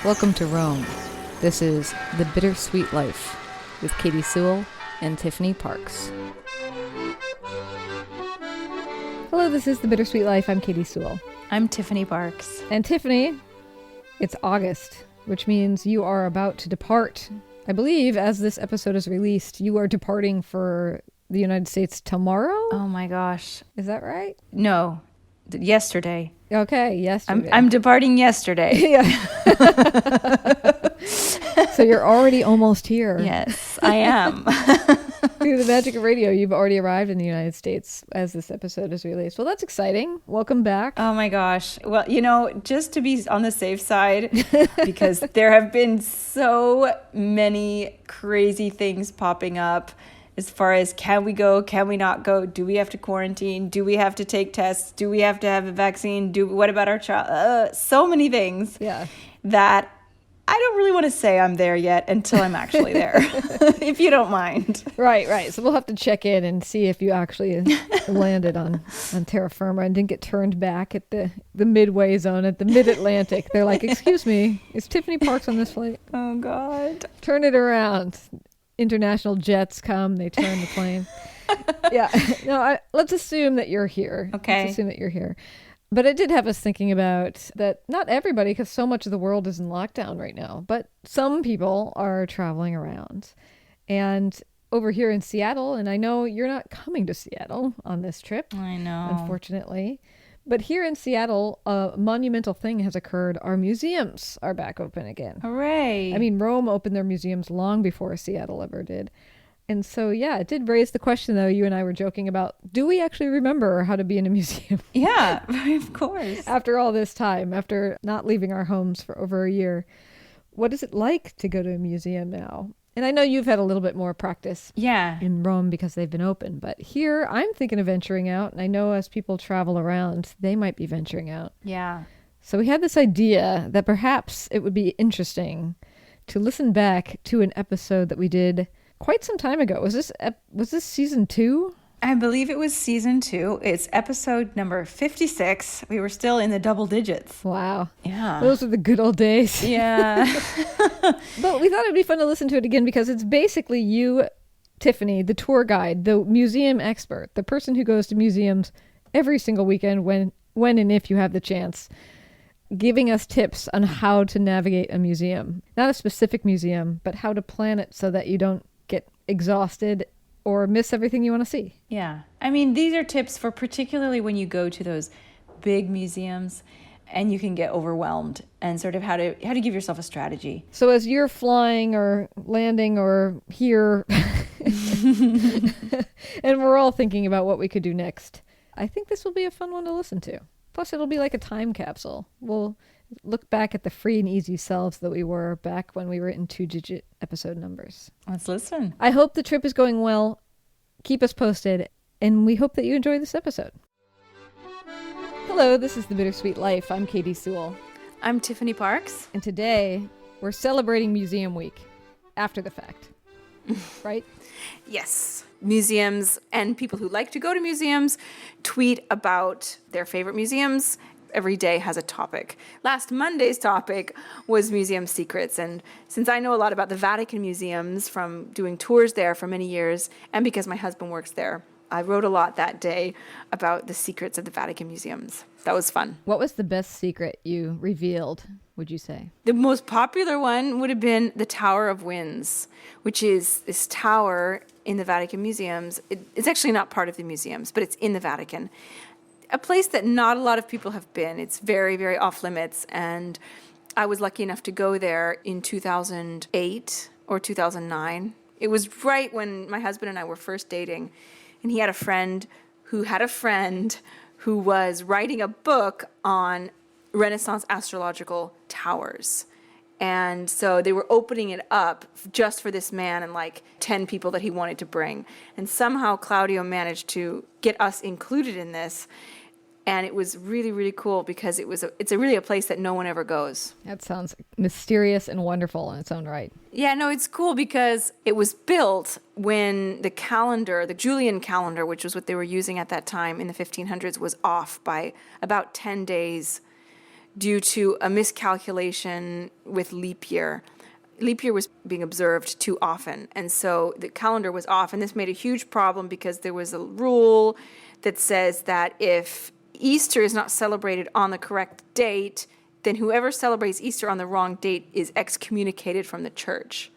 Welcome to Rome. This is The Bittersweet Life with Katie Sewell and Tiffany Parks. Hello, this is The Bittersweet Life. I'm Katie Sewell. I'm Tiffany Parks. And Tiffany, it's August, which means you are about to depart. I believe as this episode is released, you are departing for the United States tomorrow? Oh my gosh. Is that right? No, yesterday. Okay, yesterday. I'm departing yesterday. Yeah. So you're already almost here. Yes, I am. Through the magic of radio, you've already arrived in the United States as this episode is released. Well, that's exciting. Welcome back. Oh my gosh. Well, just to be on the safe side, because there have been so many crazy things popping up as far as can we go, can we not go, do we have to quarantine, do we have to take tests, do we have to have a vaccine, what about our child, so many things that I don't really want to say I'm there yet until I'm actually there, if you don't mind. Right. So we'll have to check in and see if you actually landed on terra firma and didn't get turned back at the midway zone at the mid-Atlantic. They're like, excuse me, is Tiffany Parks on this flight? Oh, God. Turn it around. International jets come, they turn the plane. Let's assume that you're here. Okay. Let's assume that you're here. But it did have us thinking about that not everybody, because so much of the world is in lockdown right now, but some people are traveling around. And over here in Seattle, and I know you're not coming to Seattle on this trip. I know. Unfortunately. But here in Seattle, a monumental thing has occurred. Our museums are back open again. Hooray. I mean, Rome opened their museums long before Seattle ever did. And so, it did raise the question, though, you and I were joking about, do we actually remember how to be in a museum? Yeah, of course. After all this time, after not leaving our homes for over a year, what is it like to go to a museum now? And I know you've had a little bit more practice in Rome because they've been open. But here, I'm thinking of venturing out. And I know as people travel around, they might be venturing out. Yeah. So we had this idea that perhaps it would be interesting to listen back to an episode that we did quite some time ago. Was this season 2? I believe it was season 2. It's episode number 56. We were still in the double digits. Wow. Yeah. Those are the good old days. Yeah. But we thought it would be fun to listen to it again because it's basically you, Tiffany, the tour guide, the museum expert, the person who goes to museums every single weekend when and if you have the chance, giving us tips on how to navigate a museum. Not a specific museum, but how to plan it so that you don't get exhausted or miss everything you want to see. Yeah. I mean, these are tips for particularly when you go to those big museums and you can get overwhelmed, and sort of how to give yourself a strategy. So as you're flying or landing or here, and we're all thinking about what we could do next, I think this will be a fun one to listen to. Plus, it'll be like a time capsule. We'll look back at the free and easy selves that we were back when we were in 2-digit episode numbers. Let's listen. I hope the trip is going well. Keep us posted, and we hope that you enjoy this episode. Hello, this is The Bittersweet Life. I'm Katie Sewell. I'm Tiffany Parks. And today, we're celebrating Museum Week after the fact. Right? Yes. Museums and people who like to go to museums tweet about their favorite museums. Every day has a topic. Last Monday's topic was museum secrets. And since I know a lot about the Vatican Museums from doing tours there for many years, and because my husband works there, I wrote a lot that day about the secrets of the Vatican Museums. That was fun. What was the best secret you revealed, would you say? The most popular one would have been the Tower of Winds, which is this tower in the Vatican Museums. It's actually not part of the museums, but it's in the Vatican. A place that not a lot of people have been. It's very, very off limits. And I was lucky enough to go there in 2008 or 2009. It was right when my husband and I were first dating. And he had a friend who was writing a book on Renaissance astrological towers. And so they were opening it up just for this man and like 10 people that he wanted to bring. And somehow Claudio managed to get us included in this. And it was really, really cool because it's really a place that no one ever goes. That sounds mysterious and wonderful in its own right. Yeah, no, it's cool because it was built when the calendar, the Julian calendar, which was what they were using at that time in the 1500s, was off by about 10 days due to a miscalculation with leap year. Leap year was being observed too often, and so the calendar was off, and this made a huge problem because there was a rule that says that if Easter is not celebrated on the correct date, then whoever celebrates Easter on the wrong date is excommunicated from the church.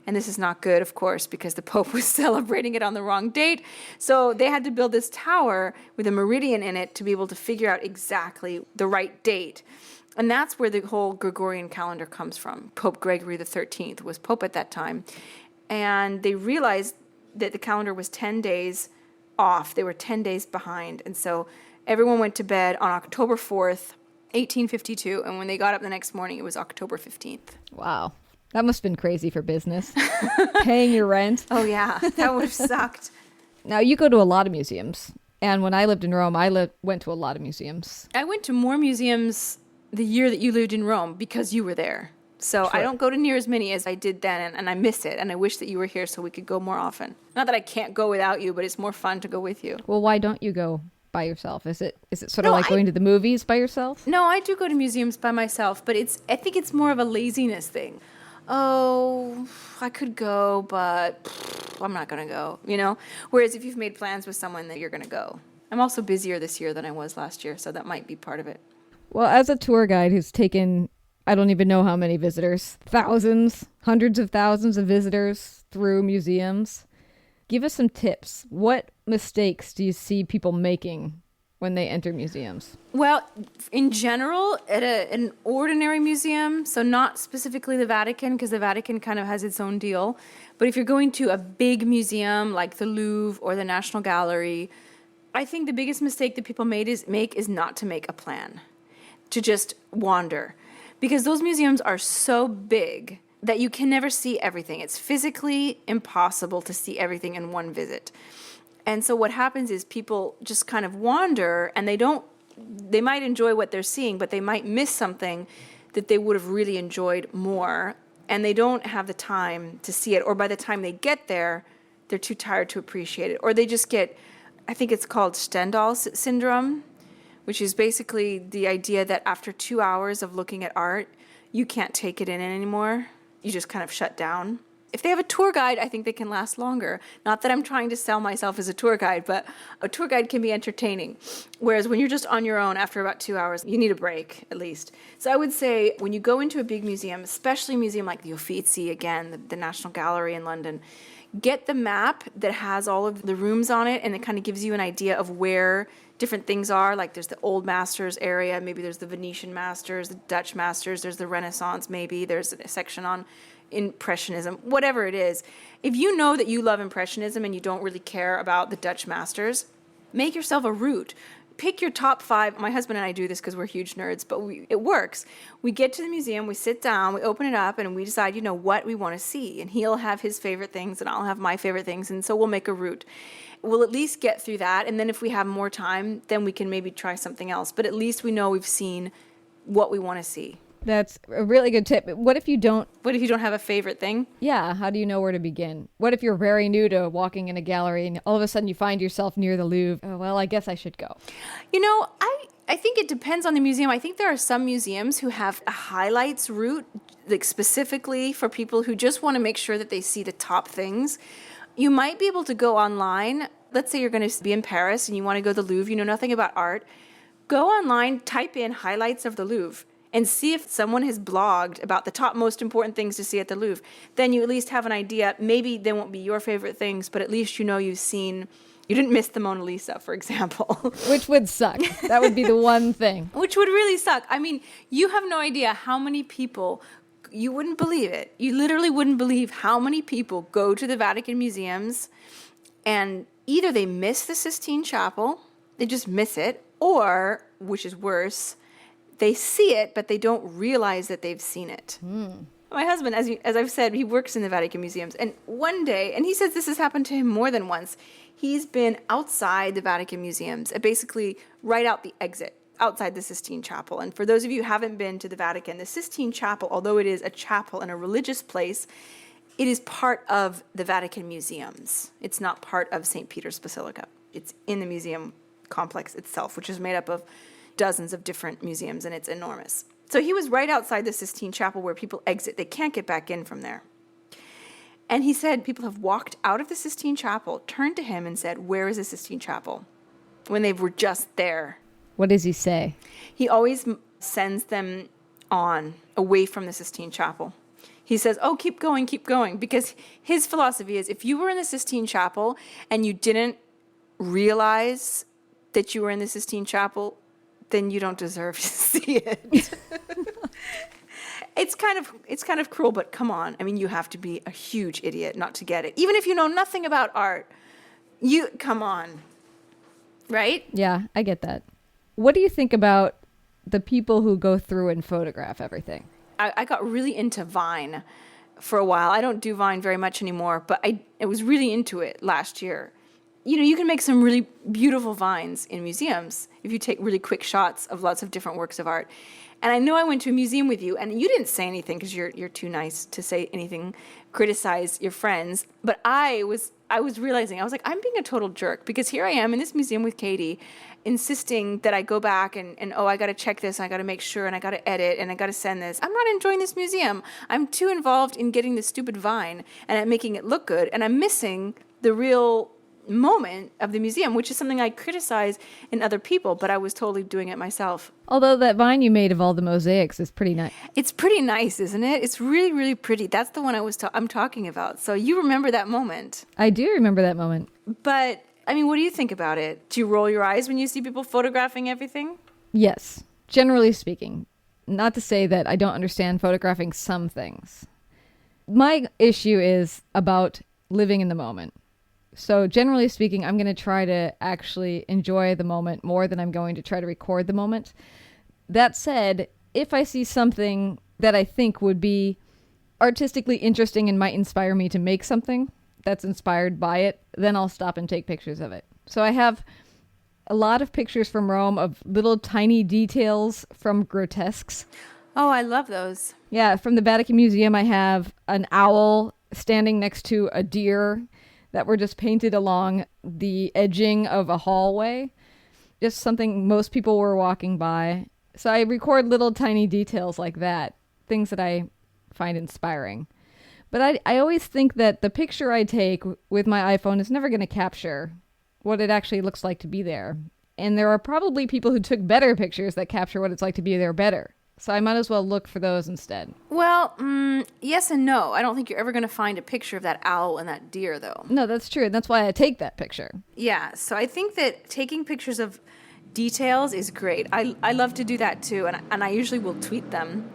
And this is not good, of course, because the Pope was celebrating it on the wrong date. So they had to build this tower with a meridian in it to be able to figure out exactly the right date. And that's where the whole Gregorian calendar comes from. Pope Gregory the 13th was Pope at that time. And they realized that the calendar was 10 days off. They were 10 days behind. And so everyone went to bed on October 4th, 1852. And when they got up the next morning, it was October 15th. Wow. That must have been crazy for business. Paying your rent. Oh, yeah. That would have sucked. Now, you go to a lot of museums. And when I lived in Rome, I went to a lot of museums. I went to more museums the year that you lived in Rome because you were there. So Sure. I don't go to near as many as I did then, and I miss it. And I wish that you were here so we could go more often. Not that I can't go without you, but it's more fun to go with you. Well, why don't you go by yourself? Is it sort of No, like going to the movies by yourself? No, I do go to museums by myself, but I think it's more of a laziness thing. Oh, I could go, but I'm not going to go, you know? Whereas if you've made plans with someone, then you're going to go. I'm also busier this year than I was last year, so that might be part of it. Well, as a tour guide who's taken, I don't even know how many visitors, thousands, hundreds of thousands of visitors through museums, give us some tips. What mistakes do you see people making when they enter museums? Well, in general, at an ordinary museum, so not specifically the Vatican, because the Vatican kind of has its own deal, but if you're going to a big museum like the Louvre or the National Gallery, I think the biggest mistake that people make is not to make a plan, to just wander. Because those museums are so big that you can never see everything. It's physically impossible to see everything in one visit. And so what happens is people just kind of wander, and they might enjoy what they're seeing, but they might miss something that they would have really enjoyed more, and they don't have the time to see it. Or by the time they get there, they're too tired to appreciate it. Or they just get, I think it's called Stendhal syndrome, which is basically the idea that after 2 hours of looking at art, you can't take it in anymore. You just kind of shut down. If they have a tour guide, I think they can last longer. Not that I'm trying to sell myself as a tour guide, but a tour guide can be entertaining. Whereas when you're just on your own after about 2 hours, you need a break, at least. So I would say when you go into a big museum, especially a museum like the Uffizi, again, the National Gallery in London, get the map that has all of the rooms on it, and it kind of gives you an idea of where different things are. Like there's the old masters area, maybe there's the Venetian masters, the Dutch masters, there's the Renaissance, maybe there's a section on Impressionism, whatever it is. If you know that you love Impressionism and you don't really care about the Dutch masters, make yourself a route. Pick your top 5. My husband and I do this because we're huge nerds, but it works. We get to the museum, we sit down, we open it up, and we decide, what we want to see. And he'll have his favorite things, and I'll have my favorite things, and so we'll make a route. We'll at least get through that, and then if we have more time, then we can maybe try something else. But at least we know we've seen what we want to see. That's a really good tip. What if you don't? What if you don't have a favorite thing? Yeah, how do you know where to begin? What if you're very new to walking in a gallery and all of a sudden you find yourself near the Louvre? Oh, well, I guess I should go. I think it depends on the museum. I think there are some museums who have a highlights route, like specifically for people who just want to make sure that they see the top things. You might be able to go online. Let's say you're going to be in Paris and you want to go to the Louvre. You know nothing about art. Go online, type in highlights of the Louvre, and see if someone has blogged about the top most important things to see at the Louvre. Then you at least have an idea. Maybe they won't be your favorite things, but at least you didn't miss the Mona Lisa, for example. Which would suck. That would be the one thing. Which would really suck. I mean, you have no idea how many people, you wouldn't believe it. You literally wouldn't believe how many people go to the Vatican Museums and either they miss the Sistine Chapel, they just miss it, or, which is worse, they see it, but they don't realize that they've seen it. My husband, as I've said, he works in the Vatican Museums. And one day, and he says this has happened to him more than once, he's been outside the Vatican Museums, basically right out the exit, outside the Sistine Chapel. And for those of you who haven't been to the Vatican, the Sistine Chapel, although it is a chapel and a religious place, it is part of the Vatican Museums. It's not part of St. Peter's Basilica. It's in the museum complex itself, which is made up of dozens of different museums, and it's enormous. So he was right outside the Sistine Chapel where people exit. They can't get back in from there. And he said people have walked out of the Sistine Chapel, turned to him and said, "Where is the Sistine Chapel?" when they were just there. What does he say? He always sends them on, away from the Sistine Chapel. He says, "Oh, keep going," because his philosophy is if you were in the Sistine Chapel and you didn't realize that you were in the Sistine Chapel, then you don't deserve to see it. It's kind of cruel, but come on. I mean, you have to be a huge idiot not to get it. Even if you know nothing about art, come on. Right? Yeah, I get that. What do you think about the people who go through and photograph everything? I got really into Vine for a while. I don't do Vine very much anymore, but I was really into it last year. You know, you can make some really beautiful Vines in museums if you take really quick shots of lots of different works of art. And I know I went to a museum with you, and you didn't say anything because you're too nice to say anything, criticize your friends. But I was realizing, I was like, I'm being a total jerk because here I am in this museum with Katie, insisting that I go back and I got to check this, and I got to make sure, and I got to edit, and I got to send this. I'm not enjoying this museum. I'm too involved in getting this stupid Vine and at making it look good, and I'm missing the real moment of the museum, which is something I criticize in other people, but I was totally doing it myself. Although that Vine you made of all the mosaics is pretty nice. It's pretty nice, isn't it? It's really, really pretty. That's the one I'm talking about. So you remember that moment. I do remember that moment. But, I mean, what do you think about it? Do you roll your eyes when you see people photographing everything? Yes, generally speaking. Not to say that I don't understand photographing some things. My issue is about living in the moment. So generally speaking, I'm going to try to actually enjoy the moment more than I'm going to try to record the moment. That said, if I see something that I think would be artistically interesting and might inspire me to make something that's inspired by it, then I'll stop and take pictures of it. So I have a lot of pictures from Rome of little tiny details from grotesques. Oh, I love those. Yeah, from the Vatican Museum, I have an owl standing next to a deer that were just painted along the edging of a hallway. Just something most people were walking by. So I record little tiny details like that, things that I find inspiring. But I always think that the picture I take with my iPhone is never going to capture what it actually looks like to be there. And there are probably people who took better pictures that capture what it's like to be there better. So I might as well look for those instead. Well, yes and no. I don't think you're ever going to find a picture of that owl and that deer, though. No, that's true. That's why I take that picture. Yeah, so I think that taking pictures of details is great. I love to do that, too, and I usually will tweet them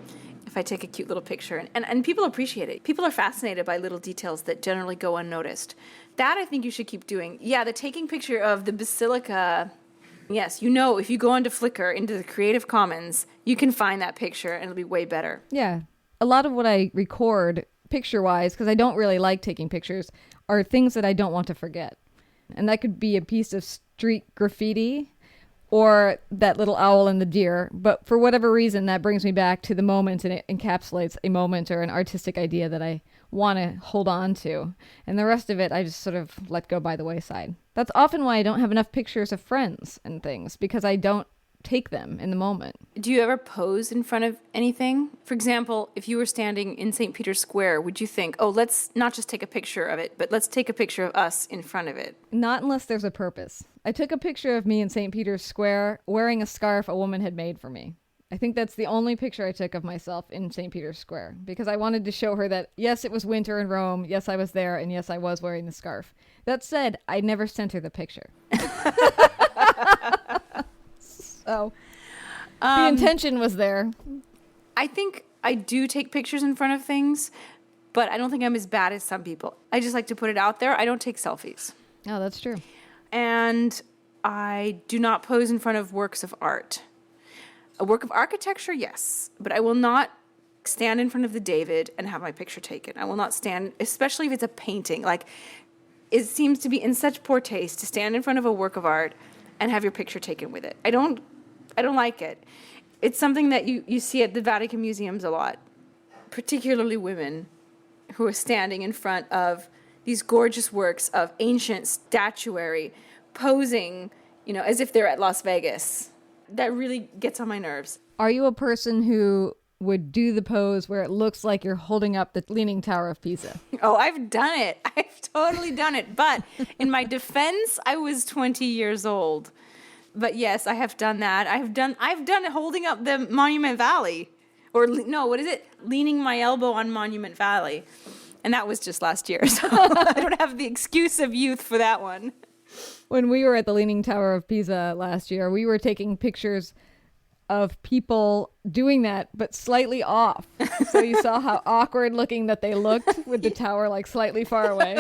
if I take a cute little picture. And people appreciate it. People are fascinated by little details that generally go unnoticed. That I think you should keep doing. Yeah, the taking picture of the basilica... Yes, you know, if you go onto Flickr, into the Creative Commons, you can find that picture and it'll be way better. Yeah. A lot of what I record picture-wise, because I don't really like taking pictures, are things that I don't want to forget. And that could be a piece of street graffiti or that little owl and the deer. But for whatever reason, that brings me back to the moment, and it encapsulates a moment or an artistic idea that I want to hold on to. And the rest of it, I just sort of let go by the wayside. That's often why I don't have enough pictures of friends and things, because I don't take them in the moment. Do you ever pose in front of anything? For example, if you were standing in St. Peter's Square, would you think, oh, let's not just take a picture of it, but let's take a picture of us in front of it? Not unless there's a purpose. I took a picture of me in St. Peter's Square wearing a scarf a woman had made for me. I think that's the only picture I took of myself in St. Peter's Square, because I wanted to show her that, yes, it was winter in Rome, yes, I was there, and yes, I was wearing the scarf. That said, I never sent her the picture. So, the intention was there. I think I do take pictures in front of things, but I don't think I'm as bad as some people. I just like to put it out there. I don't take selfies. Oh, that's true. And I do not pose in front of works of art. A work of architecture, yes, but I will not stand in front of the David and have my picture taken. I will not stand, especially if it's a painting. Like, it seems to be in such poor taste to stand in front of a work of art and have your picture taken with it. I don't like it. It's something that you see at the Vatican Museums a lot, particularly women who are standing in front of these gorgeous works of ancient statuary, posing, as if they're at Las Vegas. That really gets on my nerves. Are you a person who would do the pose where it looks like you're holding up the Leaning Tower of Pisa? Oh, I've done it. I've totally done it. But in my defense, I was 20 years old. But yes, I have done that. I've done it holding up the Monument Valley. Or no, what is it? Leaning my elbow on Monument Valley. And that was just last year. So I don't have the excuse of youth for that one. When we were at the Leaning Tower of Pisa last year, we were taking pictures of people doing that, but slightly off. So you saw how awkward looking that they looked with the tower like slightly far away.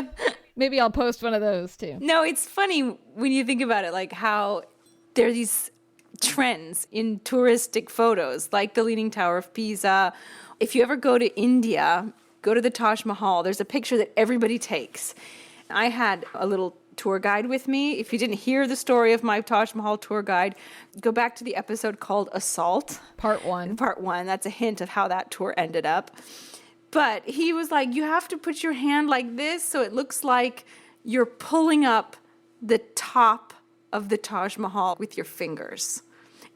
Maybe I'll post one of those too. No, it's funny when you think about it, like how there are these trends in touristic photos, like the Leaning Tower of Pisa. If you ever go to India, go to the Taj Mahal, there's a picture that everybody takes. I had a little tour guide with me. If you didn't hear the story of my Taj Mahal tour guide, go back to the episode called Assault. Part 1. Part 1. That's a hint of how that tour ended up. But he was like, you have to put your hand like this so it looks like you're pulling up the top of the Taj Mahal with your fingers.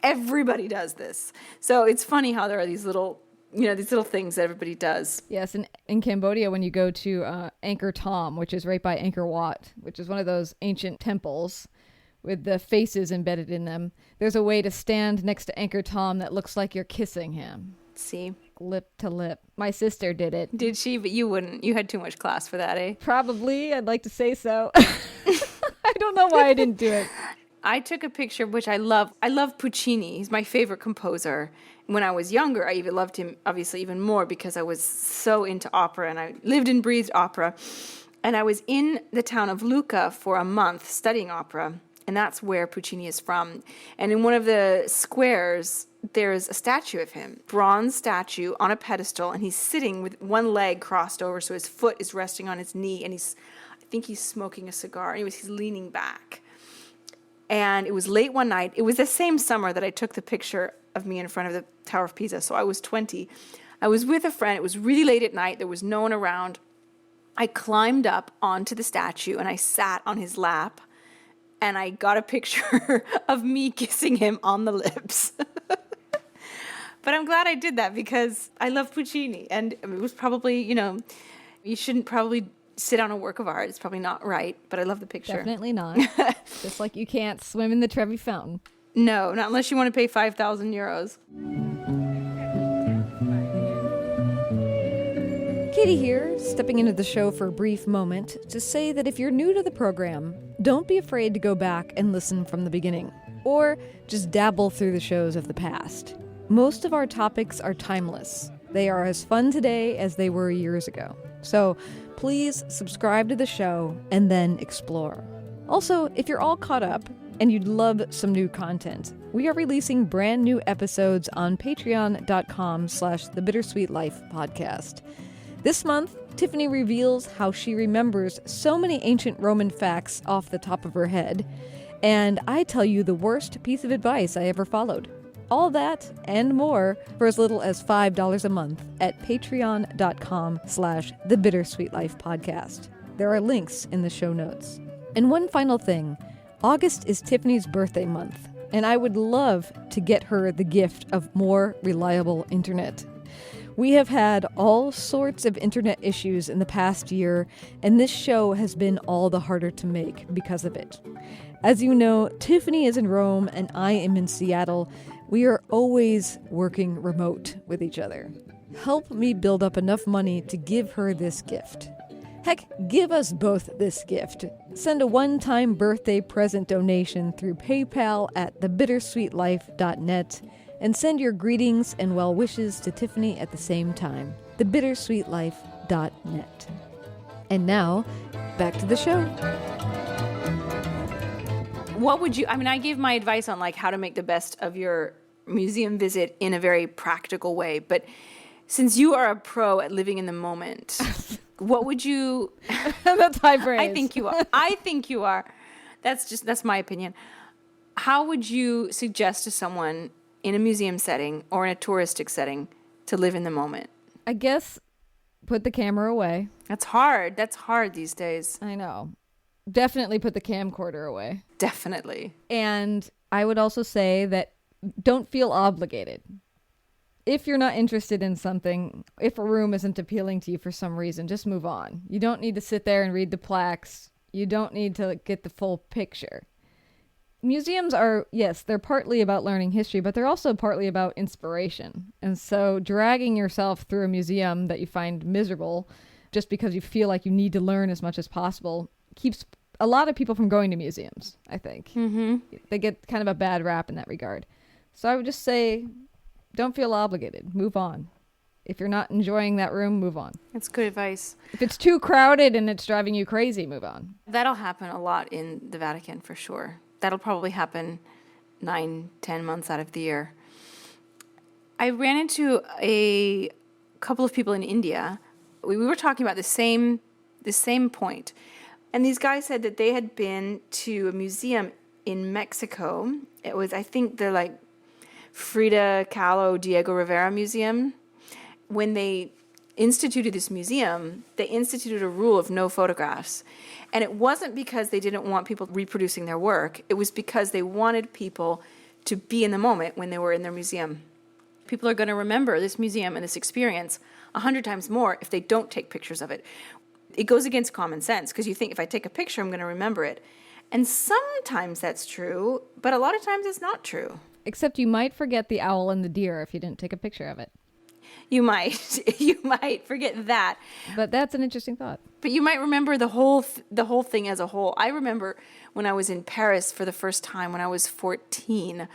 Everybody does this. So it's funny how there are these little things that everybody does. Yes, and in Cambodia, when you go to Angkor Thom, which is right by Angkor Wat, which is one of those ancient temples with the faces embedded in them, there's a way to stand next to Angkor Thom that looks like you're kissing him. See? Lip to lip. My sister did it. Did she? But you wouldn't. You had too much class for that, eh? Probably. I'd like to say so. I don't know why I didn't do it. I took a picture, which I love. I love Puccini. He's my favorite composer. When I was younger, I even loved him, obviously, even more because I was so into opera and I lived and breathed opera. And I was in the town of Lucca for a month studying opera, and that's where Puccini is from. And in one of the squares, there's a statue of him, bronze statue on a pedestal, and he's sitting with one leg crossed over, so his foot is resting on his knee, and I think he's smoking a cigar. Anyways, he's leaning back. And it was late one night. It was the same summer that I took the picture of me in front of the Tower of Pisa. So I was 20. I was with a friend. It was really late at night. There was no one around. I climbed up onto the statue and I sat on his lap. And I got a picture of me kissing him on the lips. But I'm glad I did that because I love Puccini. And it was probably, you shouldn't probably sit on a work of art. It's probably not right, but I love the picture. Definitely not. Just like you can't swim in the Trevi Fountain. No, not unless you want to pay 5,000 euros. Katie here, stepping into the show for a brief moment to say that if you're new to the program, don't be afraid to go back and listen from the beginning, or just dabble through the shows of the past. Most of our topics are timeless. They are as fun today as they were years ago. So please subscribe to the show and then explore. Also, if you're all caught up and you'd love some new content, we are releasing brand new episodes on patreon.com/thebittersweetlife podcast. This month, Tiffany reveals how she remembers so many ancient Roman facts off the top of her head, and I tell you the worst piece of advice I ever followed. All that and more for as little as $5 a month at patreon.com/thebittersweetlifepodcast. There are links in the show notes. And one final thing, August is Tiffany's birthday month, and I would love to get her the gift of more reliable internet. We have had all sorts of internet issues in the past year, and this show has been all the harder to make because of it. As you know, Tiffany is in Rome and I am in Seattle. We are always working remote with each other. Help me build up enough money to give her this gift. Heck, give us both this gift. Send a one-time birthday present donation through PayPal at thebittersweetlife.net and send your greetings and well wishes to Tiffany at the same time. thebittersweetlife.net. And now, back to the show. What would you, I gave my advice on like how to make the best of your museum visit in a very practical way, but since you are a pro at living in the moment, what would you... That's high praise. I think you are. That's my opinion. How would you suggest to someone in a museum setting or in a touristic setting to live in the moment? I guess put the camera away. That's hard. That's hard these days. I know. Definitely put the camcorder away. Definitely. And I would also say that don't feel obligated. If you're not interested in something, if a room isn't appealing to you for some reason, just move on. You don't need to sit there and read the plaques. You don't need to get the full picture. Museums are, yes, they're partly about learning history, but they're also partly about inspiration. And so dragging yourself through a museum that you find miserable just because you feel like you need to learn as much as possible keeps a lot of people from going to museums, I think. Mm-hmm. They get kind of a bad rap in that regard. So I would just say, don't feel obligated. Move on. If you're not enjoying that room, move on. That's good advice. If it's too crowded and it's driving you crazy, move on. That'll happen a lot in the Vatican for sure. That'll probably happen 9-10 months out of the year. I ran into a couple of people in India. We were talking about the same point. And these guys said that they had been to a museum in Mexico. It was, I think, the like Frida Kahlo Diego Rivera Museum. When they instituted this museum, they instituted a rule of no photographs. And it wasn't because they didn't want people reproducing their work. It was because they wanted people to be in the moment when they were in their museum. People are going to remember this museum and this experience 100 times more if they don't take pictures of it. It goes against common sense because you think if I take a picture, I'm going to remember it. And sometimes that's true, but a lot of times it's not true. Except you might forget the owl and the deer if you didn't take a picture of it. You might forget that. But that's an interesting thought. But you might remember the whole thing as a whole. I remember when I was in Paris for the first time when I was 14.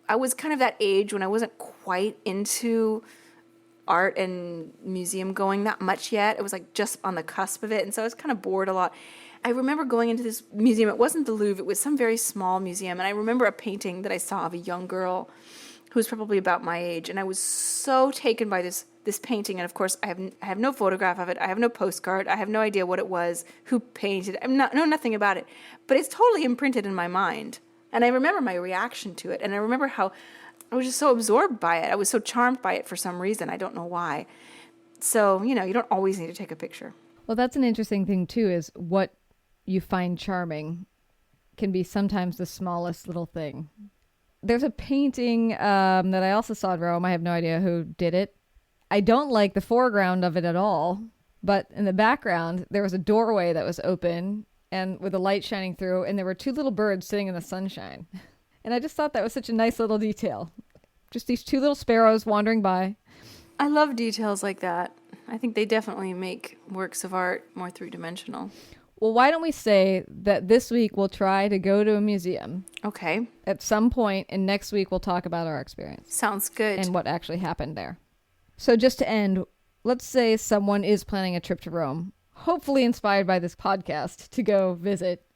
I was kind of that age when I wasn't quite into art and museum going that much yet. It was like just on the cusp of it. And so I was kind of bored a lot. I remember going into this museum. It wasn't the Louvre. It was some very small museum. And I remember a painting that I saw of a young girl who was probably about my age. And I was so taken by this painting. And of course, I have no photograph of it. I have no postcard. I have no idea what it was, who painted it. I know nothing about it. But it's totally imprinted in my mind. And I remember my reaction to it. And I remember how I was just so absorbed by it. I was so charmed by it for some reason. I don't know why. So, you don't always need to take a picture. Well, that's an interesting thing, too, is what you find charming can be sometimes the smallest little thing. There's a painting that I also saw in Rome. I have no idea who did it. I don't like the foreground of it at all. But in the background, there was a doorway that was open and with a light shining through. And there were two little birds sitting in the sunshine. And I just thought that was such a nice little detail. Just these two little sparrows wandering by. I love details like that. I think they definitely make works of art more three-dimensional. Well, why don't we say that this week we'll try to go to a museum. Okay. At some point, and next week we'll talk about our experience. Sounds good. And what actually happened there. So just to end, let's say someone is planning a trip to Rome, hopefully inspired by this podcast to go visit,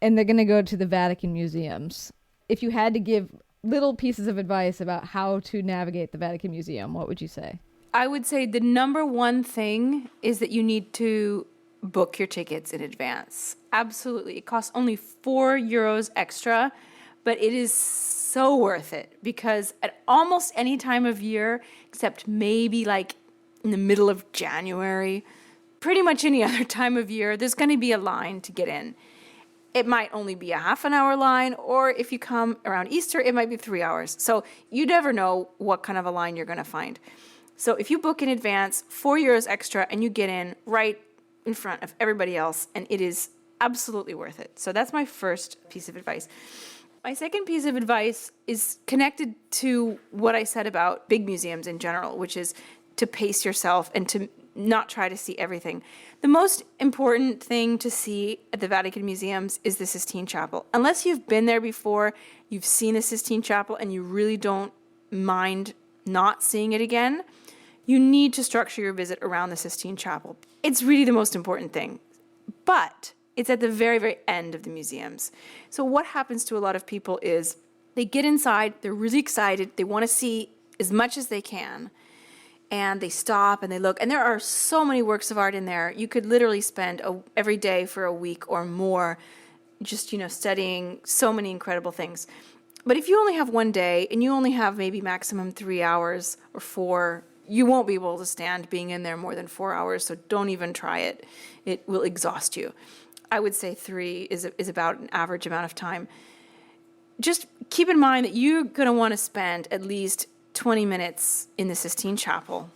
and they're going to go to the Vatican Museums. If you had to give little pieces of advice about how to navigate the Vatican Museum, what would you say? I would say the number one thing is that you need to book your tickets in advance. Absolutely. It costs only €4 extra, but it is so worth it because at almost any time of year, except maybe like in the middle of January, pretty much any other time of year, there's going to be a line to get in. It might only be a half an hour line, or if you come around Easter, it might be 3 hours. So you never know what kind of a line you're going to find. So if you book in advance, €4 extra, and you get in right in front of everybody else, and it is absolutely worth it. So that's my first piece of advice. My second piece of advice is connected to what I said about big museums in general, which is to pace yourself and to not try to see everything. The most important thing to see at the Vatican Museums is the Sistine Chapel. Unless you've been there before, you've seen the Sistine Chapel, and you really don't mind not seeing it again, you need to structure your visit around the Sistine Chapel. It's really the most important thing. But it's at the very, very end of the museums. So what happens to a lot of people is they get inside, they're really excited, they want to see as much as they can, and they stop and they look. And there are so many works of art in there. You could literally spend every day for a week or more just, studying so many incredible things. But if you only have one day and you only have maybe maximum 3 hours or 4, you won't be able to stand being in there more than 4 hours, so don't even try it. It will exhaust you. I would say 3 is about an average amount of time. just keep in mind that you're going to want to spend at least 20 minutes in the Sistine Chapel,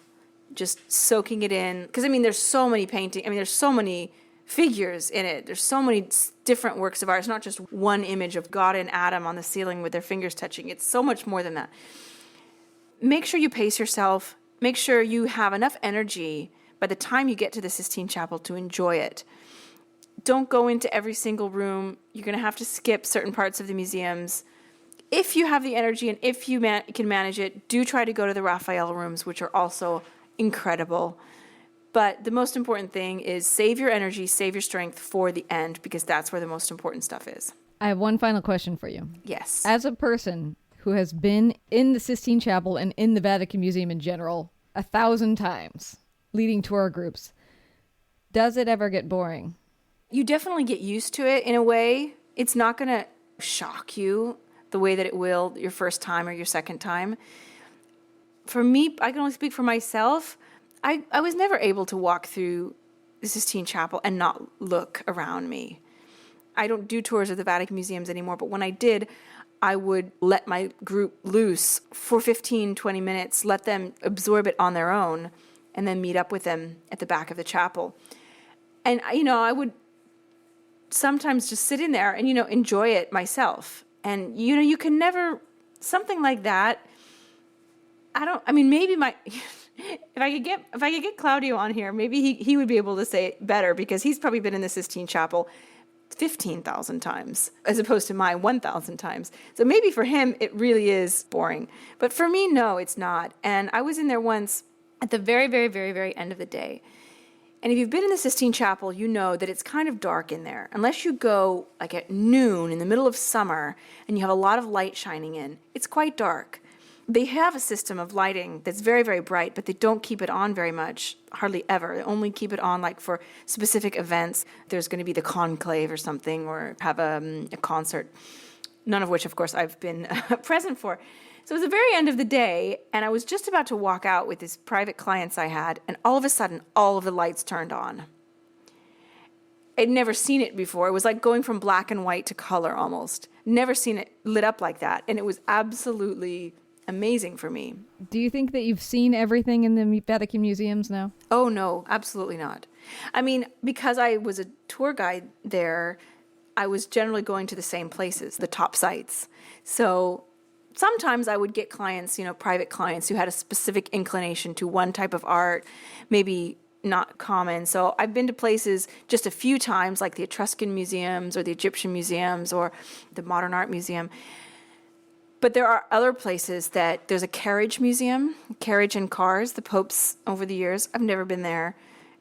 just soaking it in. Because, I mean, there's so many paintings. I mean, there's so many figures in it. There's so many different works of art. It's not just one image of God and Adam on the ceiling with their fingers touching. It's so much more than that. Make sure you pace yourself. Make sure you have enough energy by the time you get to the Sistine Chapel to enjoy it. Don't go into every single room. You're going to have to skip certain parts of the museums. If you have the energy and if you can manage it, do try to go to the Raphael rooms, which are also incredible. But the most important thing is save your energy, save your strength for the end, because that's where the most important stuff is. I have one final question for you. Yes. As a person who has been in the Sistine Chapel and in the Vatican Museum in general 1,000 times, leading tour groups, does it ever get boring? You definitely get used to it in a way. It's not going to shock you the way that it will your first time or your second time. For me, I can only speak for myself. I was never able to walk through the Sistine Chapel and not look around me. I don't do tours of the Vatican Museums anymore, but when I did, I would let my group loose for 15, 20 minutes, let them absorb it on their own, and then meet up with them at the back of the chapel. And, I would sometimes just sit in there and, enjoy it myself. And, you can never, something like that, maybe if I could get Claudio on here, maybe he would be able to say it better, because he's probably been in the Sistine Chapel 15,000 times as opposed to my 1,000 times. So maybe for him, it really is boring. But for me, no, it's not. And I was in there once at the very, very, very, very end of the day. And if you've been in the Sistine Chapel, you know that it's kind of dark in there. Unless you go like at noon in the middle of summer and you have a lot of light shining in, it's quite dark. They have a system of lighting that's very, very bright, but they don't keep it on very much, hardly ever. They only keep it on like for specific events. There's going to be the conclave or something, or have a concert, none of which, of course, I've been present for. So it was the very end of the day, and I was just about to walk out with these private clients I had, and all of a sudden, all of the lights turned on. I'd never seen it before. It was like going from black and white to color almost. Never seen it lit up like that, and it was absolutely amazing for me. Do you think that you've seen everything in the Vatican Museums now? Oh, no, absolutely not. I mean, because I was a tour guide there, I was generally going to the same places, the top sites. So sometimes I would get clients, private clients who had a specific inclination to one type of art, maybe not common. So I've been to places just a few times, like the Etruscan museums or the Egyptian museums or the Modern Art Museum. But there are other places that there's a carriage museum, carriage and cars, the popes over the years. I've never been there.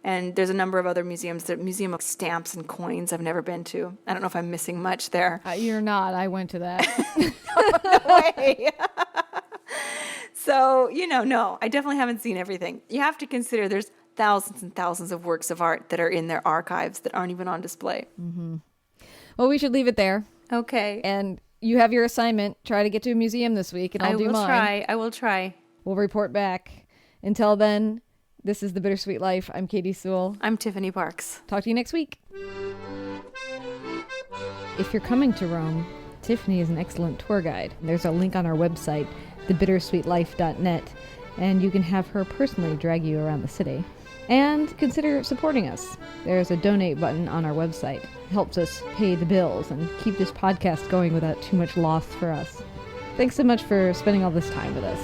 And there's a number of other museums, the Museum of Stamps and Coins I've never been to. I don't know if I'm missing much there. You're not. I went to that. No way. So, no, I definitely haven't seen everything. You have to consider there's thousands and thousands of works of art that are in their archives that aren't even on display. Mm-hmm. Well, we should leave it there. Okay. And you have your assignment. Try to get to a museum this week, and I'll do mine. I will try. We'll report back. Until then, this is The Bittersweet Life. I'm Katie Sewell. I'm Tiffany Parks. Talk to you next week. If you're coming to Rome, Tiffany is an excellent tour guide. There's a link on our website, thebittersweetlife.net, and you can have her personally drag you around the city. And consider supporting us. There's a donate button on our website. It helps us pay the bills and keep this podcast going without too much loss for us. Thanks so much for spending all this time with us.